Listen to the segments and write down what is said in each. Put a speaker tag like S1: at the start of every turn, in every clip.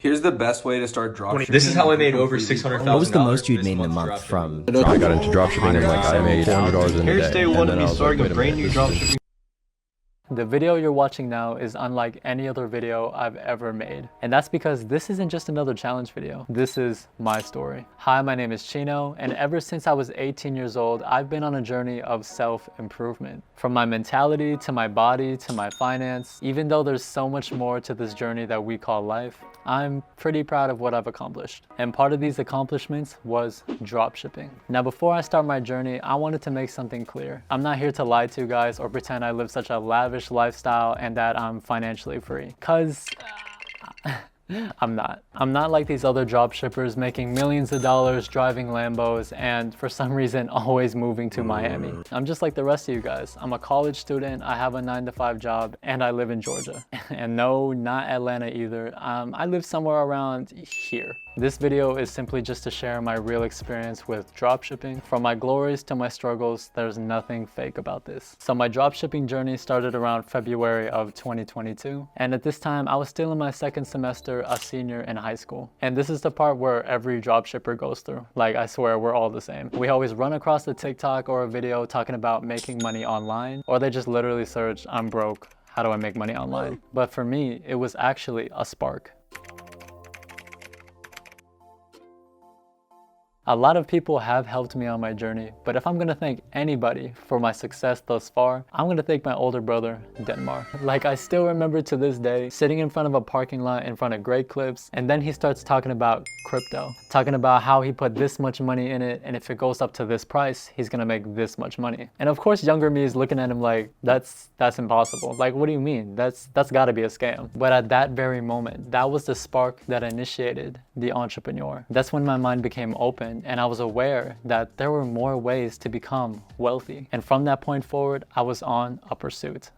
S1: Here's the best way to start dropshipping.
S2: This is how I made over $600,000.
S3: What was the most you'd made in a month from?
S4: I got into dropshipping and I made $400 in a day.
S2: Here's day one of me starting a brand new
S4: this is
S2: dropshipping.
S5: The video you're watching now is unlike any other video I've ever made. And that's because this isn't just another challenge video. This is my story. Hi, my name is Chino, and ever since I was 18 years old, I've been on a journey of self-improvement. From my mentality, to my body, to my finance. Even though there's so much more to this journey that we call life, I'm pretty proud of what I've accomplished. And part of these accomplishments was dropshipping. Now, before I start my journey, I wanted to make something clear. I'm not here to lie to you guys or pretend I live such a lavish lifestyle and that I'm financially free, cause I'm not. I'm not like these other dropshippers making millions of dollars, driving Lambos, and for some reason always moving to Miami. I'm just like the rest of you guys. I'm a college student, I have a 9-to-5 job, and I live in Georgia. And no, not Atlanta either. I live somewhere around here. This video is simply just to share my real experience with dropshipping. From my glories to my struggles, there's nothing fake about this. So my dropshipping journey started around February of 2022. And at this time, I was still in my second semester, a senior in high school. And this is the part where every dropshipper goes through. Like, I swear, we're all the same. We always run across a TikTok or a video talking about making money online, or they just literally search, "I'm broke, how do I make money online?" But for me, it was actually a spark. A lot of people have helped me on my journey, but if I'm gonna thank anybody for my success thus far, I'm gonna thank my older brother, Denmark. Like, I still remember to this day, sitting in front of a parking lot in front of Great Clips, and then he starts talking about crypto, talking about how he put this much money in it, and if it goes up to this price, he's gonna make this much money. And of course, younger me is looking at him like, that's impossible. Like, what do you mean? That's gotta be a scam. But at that very moment, that was the spark that initiated the entrepreneur. That's when my mind became open, and I was aware that there were more ways to become wealthy. And from that point forward, I was on a pursuit.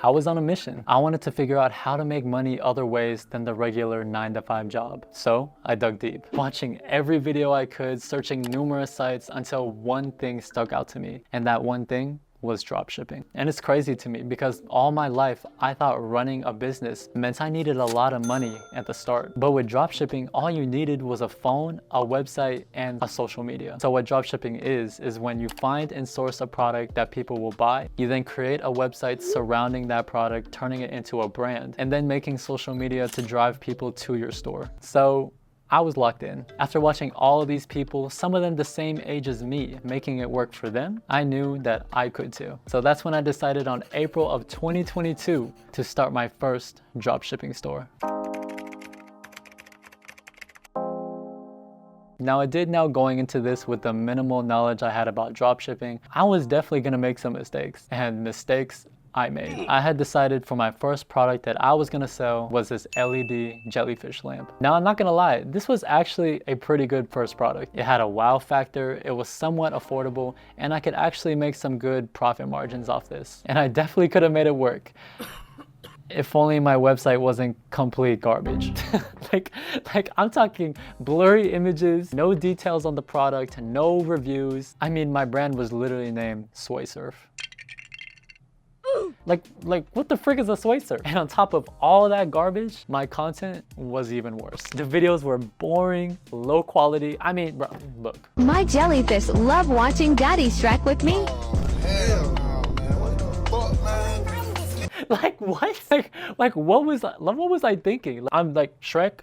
S5: I was on a mission. I wanted to figure out how to make money other ways than the regular 9-to-5 job. So I dug deep, watching every video I could, searching numerous sites until one thing stuck out to me. And that one thing was dropshipping. And it's crazy to me because all my life I thought running a business meant I needed a lot of money at the start. But with dropshipping, all you needed was a phone, a website, and a social media. So what dropshipping is when you find and source a product that people will buy, you then create a website surrounding that product, turning it into a brand, and then making social media to drive people to your store. So I was locked in. After watching all of these people, some of them the same age as me, making it work for them, I knew that I could too. So that's when I decided on April of 2022 to start my first dropshipping store. Now, I did know going into this with the minimal knowledge I had about dropshipping, I was definitely gonna make some mistakes, and mistakes I made. I had decided for my first product that I was gonna sell was this LED jellyfish lamp. Now, I'm not gonna lie, this was actually a pretty good first product. It had a wow factor, it was somewhat affordable, and I could actually make some good profit margins off this. And I definitely could have made it work. If only my website wasn't complete garbage. like I'm talking blurry images, no details on the product, no reviews. I mean, my brand was literally named Soy Surf. Like what the frick is a soy surf? And on top of all that garbage, my content was even worse. The videos were boring, low quality. I mean, bro, look.
S6: My jellyfish love watching Daddy Shrek with me.
S4: Hell no, man. What the fuck, man?
S5: Like what? Like what was I thinking? I'm like, Shrek,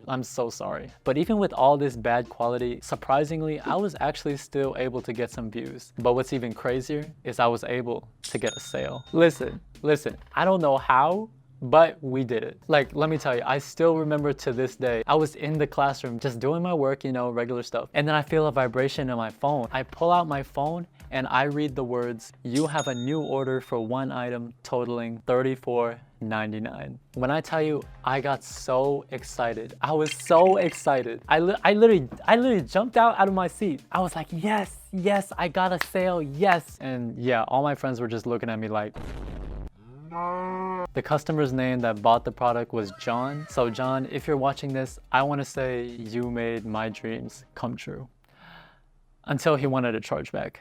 S5: I'm so sorry. But even with all this bad quality, surprisingly, I was actually still able to get some views. But what's even crazier is I was able to get a sale. Listen, I don't know how, but we did it. Like, let me tell you, I still remember to this day, I was in the classroom just doing my work, you know, regular stuff. And then I feel a vibration in my phone. I pull out my phone and I read the words, "You have a new order for one item totaling $34.99. When I tell you, I got so excited. I was so excited. I literally jumped out of my seat. I was like, yes, I got a sale, yes. And yeah, all my friends were just looking at me like, the customer's name that bought the product was John. So John, if you're watching this, I want to say you made my dreams come true. Until he wanted a chargeback.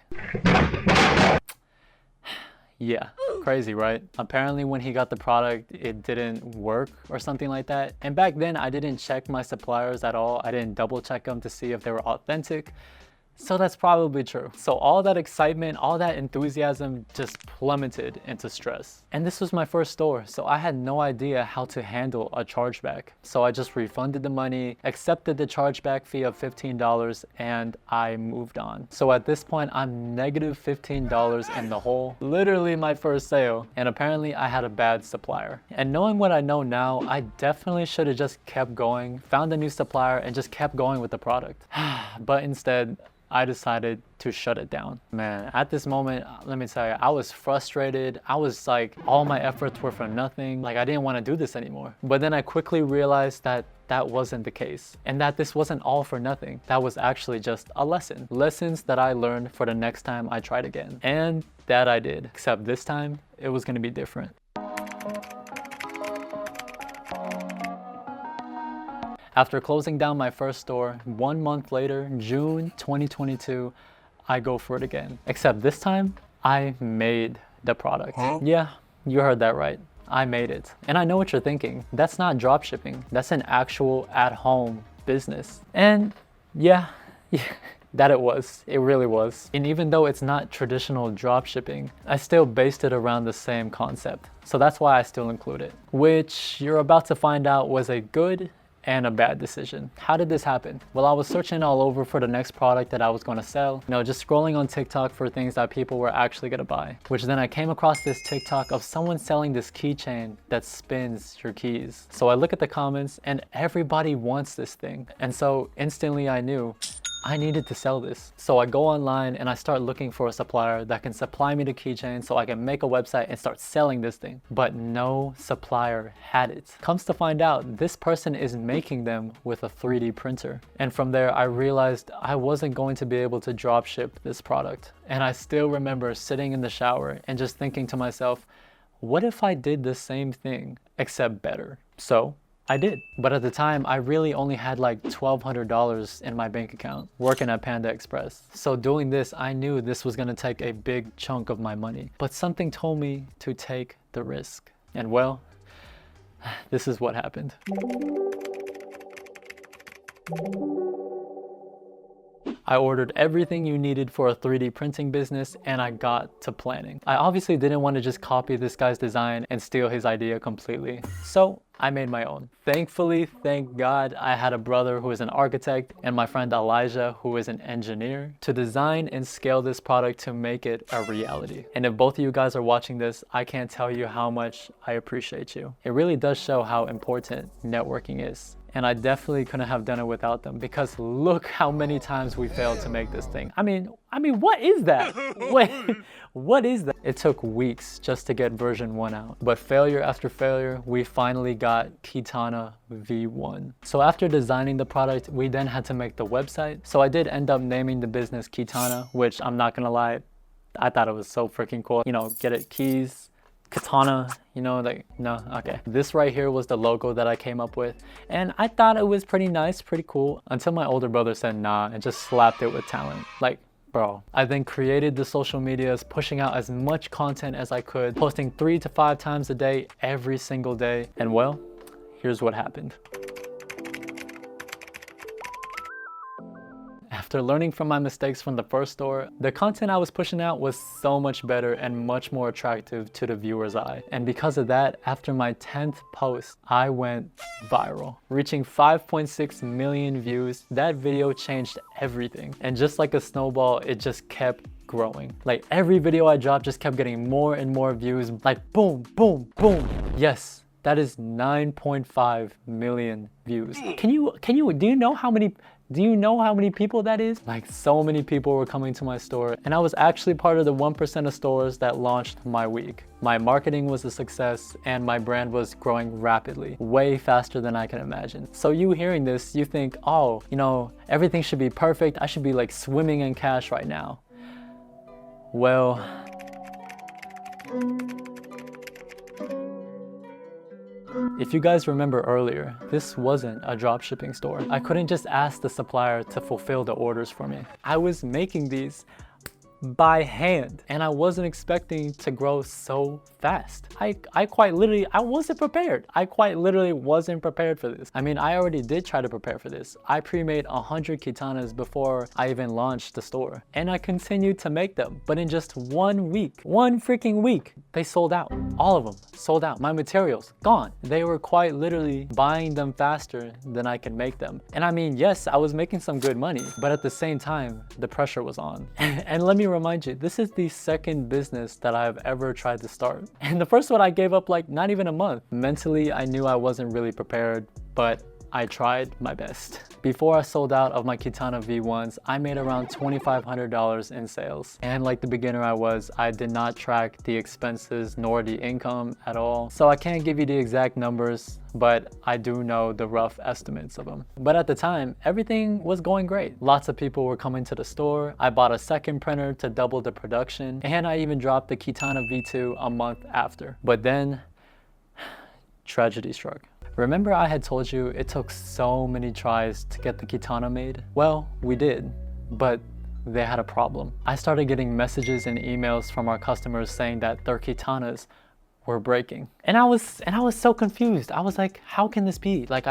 S5: Yeah, crazy, right? Apparently when he got the product, it didn't work or something like that. And back then I didn't check my suppliers at all. I didn't double check them to see if they were authentic. So that's probably true. So all that excitement, all that enthusiasm just plummeted into stress. And this was my first store, so I had no idea how to handle a chargeback. So I just refunded the money, accepted the chargeback fee of $15, and I moved on. So at this point, I'm negative $15 in the hole. Literally my first sale. And apparently I had a bad supplier. And knowing what I know now, I definitely should have just kept going, found a new supplier, and just kept going with the product. But instead, I decided to shut it down. Man, at this moment, let me tell you, I was frustrated. I was like, all my efforts were for nothing. Like, I didn't want to do this anymore. But then I quickly realized that that wasn't the case, and that this wasn't all for nothing. That was actually just a lesson. Lessons that I learned for the next time I tried again. And that I did, except this time, it was gonna be different. After closing down my first store, 1 month later, June 2022, I go for it again. Except this time, I made the product. Yeah, you heard that right. I made it. And I know what you're thinking. That's not dropshipping. That's an actual at-home business. And yeah, that it was. It really was. And even though it's not traditional dropshipping, I still based it around the same concept. So that's why I still include it. Which you're about to find out was a good and a bad decision. How did this happen? Well, I was searching all over for the next product that I was gonna sell. You know, just scrolling on TikTok for things that people were actually gonna buy. Which then I came across this TikTok of someone selling this keychain that spins your keys. So I look at the comments and everybody wants this thing. And so instantly I knew I needed to sell this. So I go online and I start looking for a supplier that can supply me the keychain so I can make a website and start selling this thing. But no supplier had it. Comes to find out, this person is making them with a 3D printer. And from there, I realized I wasn't going to be able to drop ship this product. And I still remember sitting in the shower and just thinking to myself, what if I did the same thing, except better? So I did. But at the time, I really only had like $1,200 in my bank account working at Panda Express. So doing this, I knew this was gonna take a big chunk of my money. But something told me to take the risk. And well, this is what happened. I ordered everything you needed for a 3D printing business and I got to planning. I obviously didn't want to just copy this guy's design and steal his idea completely. So I made my own. Thankfully, thank God, I had a brother who is an architect and my friend Elijah who is an engineer to design and scale this product to make it a reality. And if both of you guys are watching this, I can't tell you how much I appreciate you. It really does show how important networking is. And I definitely couldn't have done it without them because look how many times we failed to make this thing. I mean, what is that? Wait, what is that? It took weeks just to get version 1 out. But failure after failure, we finally got Kitana V1. So after designing the product, we then had to make the website. So I did end up naming the business Kitana, which I'm not gonna lie, I thought it was so freaking cool. You know, get it, keys, katana, you know, like, no, okay. This right here was the logo that I came up with. And I thought it was pretty nice, pretty cool, until my older brother said nah and just slapped it with talent. Like, bro. I then created the social medias, pushing out as much content as I could, posting 3 to 5 times a day, every single day. And well, here's what happened. After learning from my mistakes from the first store, the content I was pushing out was so much better and much more attractive to the viewer's eye. And because of that, after my 10th post, I went viral. Reaching 5.6 million views, that video changed everything. And just like a snowball, it just kept growing. Like every video I dropped just kept getting more and more views, like boom, boom, boom. Yes, that is 9.5 million views. Do you know how many people that is? Like so many people were coming to my store and I was actually part of the 1% of stores that launched my week. My marketing was a success and my brand was growing rapidly, way faster than I can imagine. So you hearing this, you think, oh, you know, everything should be perfect. I should be like swimming in cash right now. Well, if you guys remember earlier, this wasn't a dropshipping store. I couldn't just ask the supplier to fulfill the orders for me. I was making these by hand. And I wasn't expecting to grow so fast. I quite literally, I wasn't prepared. I quite literally wasn't prepared for this. I mean, I already did try to prepare for this. I pre-made 100 katanas before I even launched the store. And I continued to make them. But in just 1 week, 1 freaking week, they sold out. All of them sold out. My materials, gone. They were quite literally buying them faster than I could make them. And I mean, yes, I was making some good money, but at the same time, the pressure was on. And let me remind you, this is the second business that I've ever tried to start. And the first one I gave up like not even a month. Mentally, I knew I wasn't really prepared, but I tried my best. Before I sold out of my Kitana V1s, I made around $2,500 in sales. And like the beginner I was, I did not track the expenses nor the income at all. So I can't give you the exact numbers, but I do know the rough estimates of them. But at the time, everything was going great. Lots of people were coming to the store. I bought a second printer to double the production. And I even dropped the Kitana V2 a month after. But then, tragedy struck. Remember I had told you it took so many tries to get the Kitana made? Well, we did, but they had a problem. I started getting messages and emails from our customers saying that their Kitanas were breaking. And I was so confused. I was like, how can this be? Like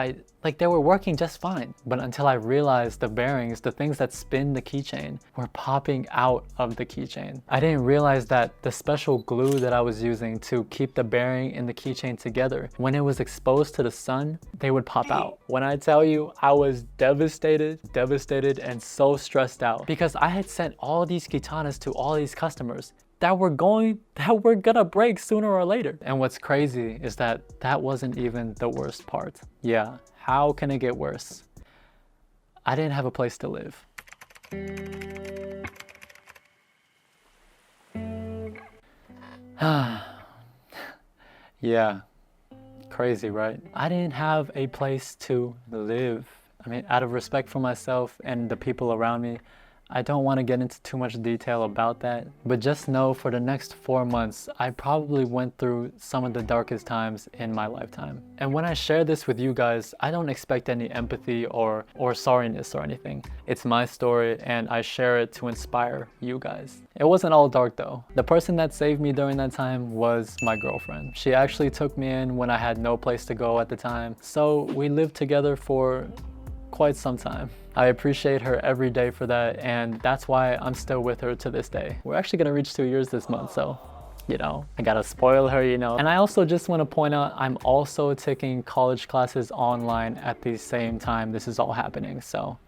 S5: they were working just fine. But until I realized the bearings, the things that spin the keychain, were popping out of the keychain. I didn't realize that the special glue that I was using to keep the bearing and the keychain together, when it was exposed to the sun, they would pop out. When I tell you, I was devastated and so stressed out because I had sent all these Kitanas to all these customers that were gonna break sooner or later. And what's crazy is that wasn't even the worst part. Yeah, how can it get worse? I didn't have a place to live. Yeah, crazy, right? I didn't have a place to live. I mean, out of respect for myself and the people around me, I don't want to get into too much detail about that, but just know for the next 4 months, I probably went through some of the darkest times in my lifetime. And when I share this with you guys, I don't expect any empathy or sorriness or anything. It's my story and I share it to inspire you guys. It wasn't all dark though. The person that saved me during that time was my girlfriend. She actually took me in when I had no place to go at the time. So we lived together for quite some time. I appreciate her every day for that, and that's why I'm still with her to this day. We're actually gonna reach 2 years this month, so, you know, I gotta spoil her, you know. And I also just wanna point out, I'm also taking college classes online at the same time this is all happening, so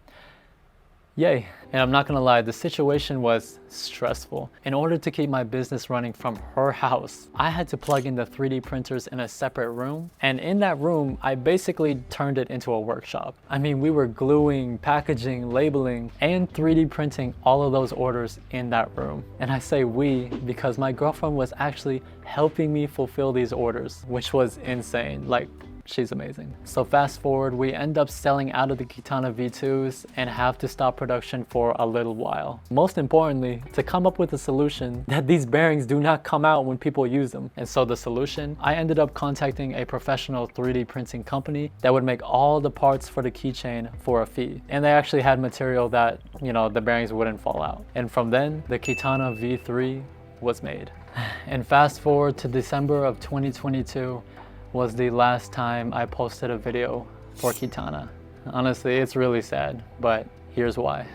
S5: yay. And I'm not gonna lie, the situation was stressful. In order to keep my business running from her house, I had to plug in the 3D printers in a separate room. And in that room, I basically turned it into a workshop. I mean, we were gluing, packaging, labeling, and 3D printing all of those orders in that room. And I say we because my girlfriend was actually helping me fulfill these orders, which was insane. Like, she's amazing. So fast forward, we end up selling out of the Kitana V2s and have to stop production for a little while. Most importantly, to come up with a solution that these bearings do not come out when people use them. And so the solution, I ended up contacting a professional 3D printing company that would make all the parts for the keychain for a fee. And they actually had material that, you know, the bearings wouldn't fall out. And from then, the Kitana V3 was made. And fast forward to December of 2022, was the last time I posted a video for Kitana. Honestly, it's really sad, but here's why.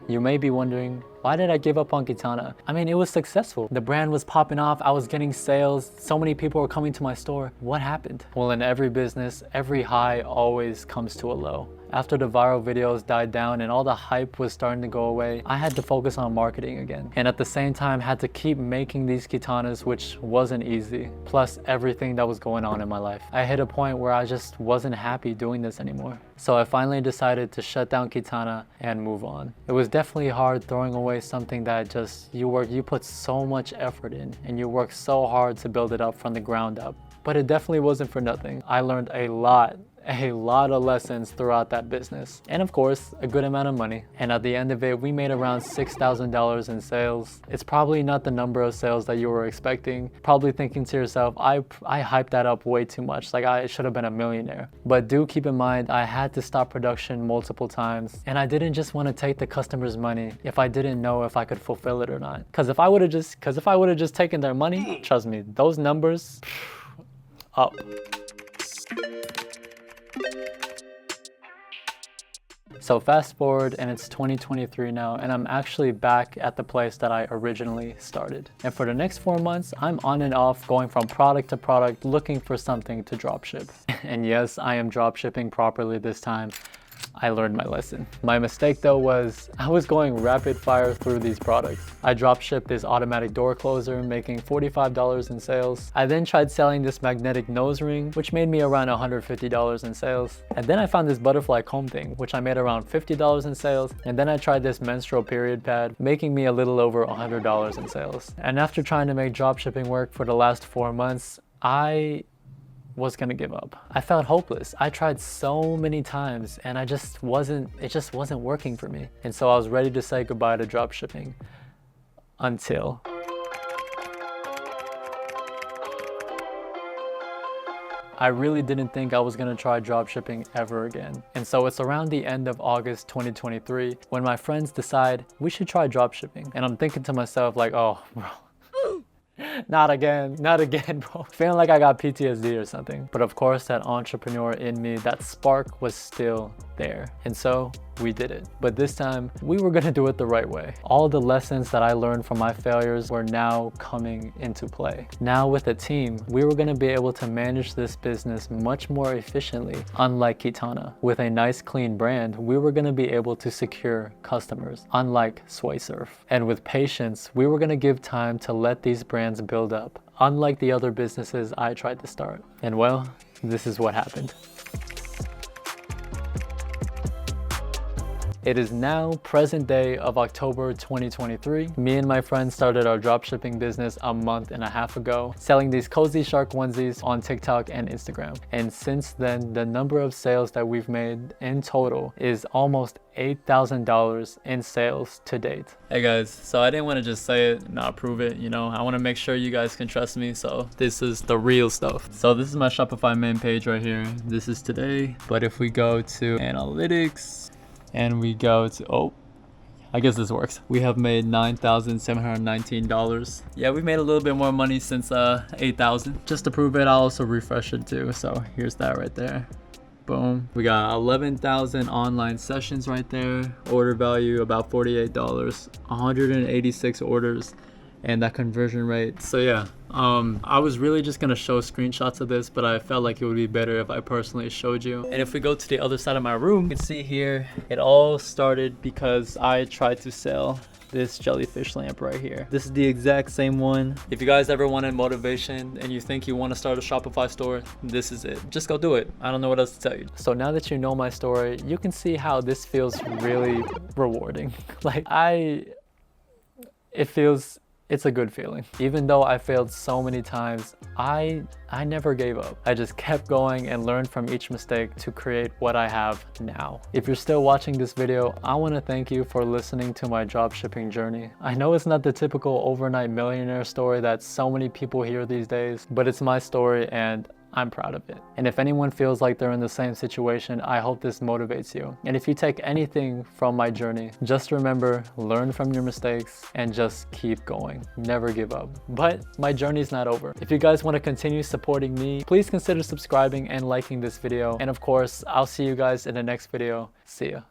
S5: You may be wondering, why did I give up on Kitana? I mean, it was successful. The brand was popping off, I was getting sales, so many people were coming to my store. What happened? Well, in every business, every high always comes to a low. After the viral videos died down and all the hype was starting to go away, I had to focus on marketing again. And at the same time, had to keep making these Kitanas, which wasn't easy, plus everything that was going on in my life. I hit a point where I just wasn't happy doing this anymore. So I finally decided to shut down Kitana and move on. It was definitely hard throwing away something that just, you put so much effort in and you work so hard to build it up from the ground up. But it definitely wasn't for nothing. I learned a lot a lot of lessons throughout that business, and of course a good amount of money. And at the end of it, we made around $6,000 in sales. It's probably not the number of sales that you were expecting. Probably thinking to yourself, I hyped that up way too much, like I should have been a millionaire. But do keep in mind, I had to stop production multiple times, and I didn't just want to take the customer's money if I didn't know if I could fulfill it or not. Because if I would have just taken their money, trust me, those numbers up. So fast forward, and it's 2023 now, and I'm actually back at the place that I originally started. And for the next 4 months, I'm on and off going from product to product looking for something to dropship. And yes, I am dropshipping properly this time. I learned my lesson. My mistake though was I was going rapid fire through these products. I dropshipped this automatic door closer, making $45 in sales. I then tried selling this magnetic nose ring, which made me around $150 in sales. And then I found this butterfly comb thing, which I made around $50 in sales. And then I tried this menstrual period pad, making me a little over $100 in sales. And after trying to make dropshipping work for the last 4 months, I was gonna give up. I felt hopeless. I tried so many times and it just wasn't working for me. And so I was ready to say goodbye to dropshipping until I really didn't think I was gonna try dropshipping ever again. And so it's around the end of August 2023 when my friends decide we should try dropshipping. And I'm thinking to myself like, oh, bro, not again, bro. Feeling like I got PTSD or something. But of course, that entrepreneur in me, that spark was still there. And so we did it. But this time, we were gonna do it the right way. All the lessons that I learned from my failures were now coming into play. Now with a team, we were gonna be able to manage this business much more efficiently. Unlike Kitana, with a nice clean brand, we were gonna be able to secure customers, unlike Swaysurf. And with patience, we were gonna give time to let these brands build up, unlike the other businesses I tried to start. And well, this is what happened. It is now present day of October 2023. Me and my friends started our dropshipping business a month and a half ago, selling these cozy shark onesies on TikTok and Instagram. And since then, the number of sales that we've made in total is almost $8,000 in sales to date. Hey guys, so I didn't want to just say it, not prove it, you know, I want to make sure you guys can trust me, so this is the real stuff. So this is my Shopify main page right here. This is today, but if we go to analytics, and we go to, oh, I guess this works. We have made $9,719. Yeah, we made a little bit more money since 8,000. Just to prove it, I'll also refresh it too. So here's that right there. Boom. We got 11,000 online sessions right there. Order value about $48. 186 orders. And that conversion rate. So yeah, I was really just gonna show screenshots of this, but I felt like it would be better if I personally showed you. And if we go to the other side of my room, you can see here, it all started because I tried to sell this jellyfish lamp right here. This is the exact same one. If you guys ever wanted motivation and you think you want to start a Shopify store, this is it. Just go do it. I don't know what else to tell you. So now that you know my story, you can see how this feels really rewarding. Like it's a good feeling. Even though I failed so many times, I never gave up. I just kept going and learned from each mistake to create what I have now. If you're still watching this video, I want to thank you for listening to my dropshipping journey. I know it's not the typical overnight millionaire story that so many people hear these days, but it's my story and I'm proud of it. And if anyone feels like they're in the same situation, I hope this motivates you. And if you take anything from my journey, just remember, learn from your mistakes and just keep going. Never give up. But my journey's not over. If you guys want to continue supporting me, please consider subscribing and liking this video. And of course, I'll see you guys in the next video. See ya.